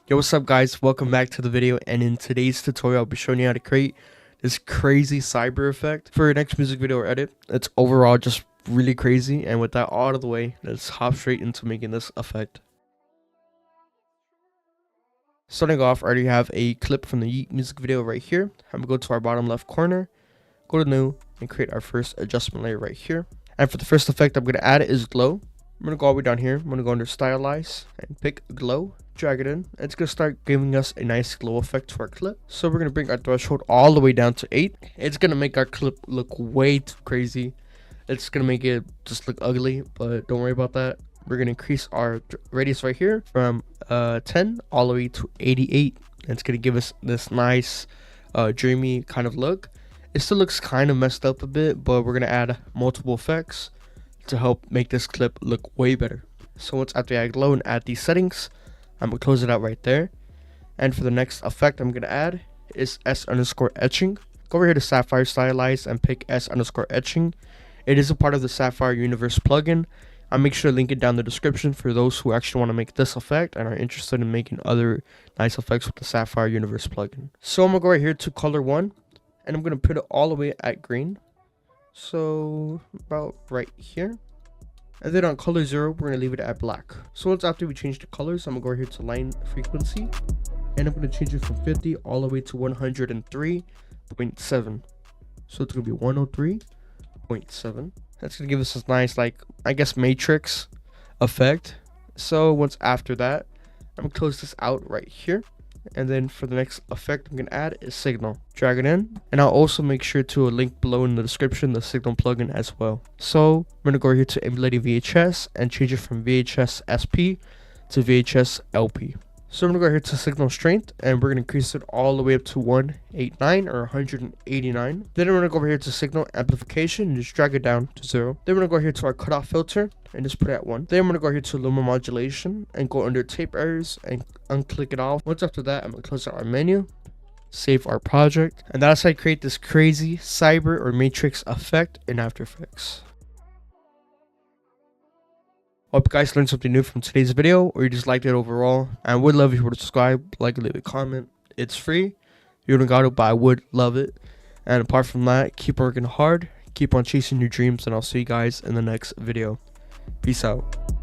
Yo, what's up guys, welcome back to the video, and in today's tutorial I'll be showing you how to create this crazy cyber effect for your next music video or edit. It's overall just really crazy, and with that out of the way, let's hop straight into making this effect. Starting off, I already have a clip from the Yeet music video right here. I'm gonna go to our bottom left corner, go to new, and create our first adjustment layer right here. And for the first effect I'm gonna add is glow. I'm gonna go all the way down here. I'm gonna go under stylize and pick glow, drag it in. It's gonna start giving us a nice glow effect to our clip. So we're gonna bring our threshold all the way down to 8. It's gonna make our clip look way too crazy. It's gonna make it just look ugly, but don't worry about that. We're gonna increase our radius right here from 10 all the way to 88. And it's gonna give us this nice dreamy kind of look. It still looks kind of messed up a bit, but we're gonna add multiple effects to help make this clip look way better. So once after I add glow and add these settings, I'm gonna close it out right there. And for the next effect I'm gonna add is S_etching. Go over here to Sapphire Stylize and pick S_etching. It is a part of the Sapphire Universe plugin. I'll make sure to link it down in the description for those who actually want to make this effect and are interested in making other nice effects with the Sapphire Universe plugin. So I'm gonna go right here to color 1, and I'm gonna put it all the way at green. So about right here, and then on color 0 we're gonna leave it at black. So once after we change the colors, I'm gonna go here to line frequency, and I'm gonna change it from 50 all the way to 103.7. so it's gonna be 103.7. That's gonna give us this nice, like, I guess, matrix effect. So once after that, I'm gonna close this out right here. And then for the next effect I'm gonna add is signal. Drag it in, and I'll also make sure to link below in the description the signal plugin as well. So I'm gonna go here to emulating VHS and change it from VHS SP to VHS LP. So I'm gonna go here to signal strength, and we're gonna increase it all the way up to 189 or 189. Then we're gonna go over here to signal amplification and just drag it down to 0. Then we're gonna go here to our cutoff filter and just put it at 1. Then I'm gonna go here to luma modulation and go under tape errors and unclick it off. Once after that, I'm gonna close out our menu, save our project, and that's how I create this crazy cyber or matrix effect in After Effects. Hope you guys learned something new from today's video, or you just liked it overall. And I would love if you were to subscribe, like, and leave a comment. It's free. You don't got it, but I would love it. And apart from that, keep working hard, keep on chasing your dreams, and I'll see you guys in the next video. Peace out.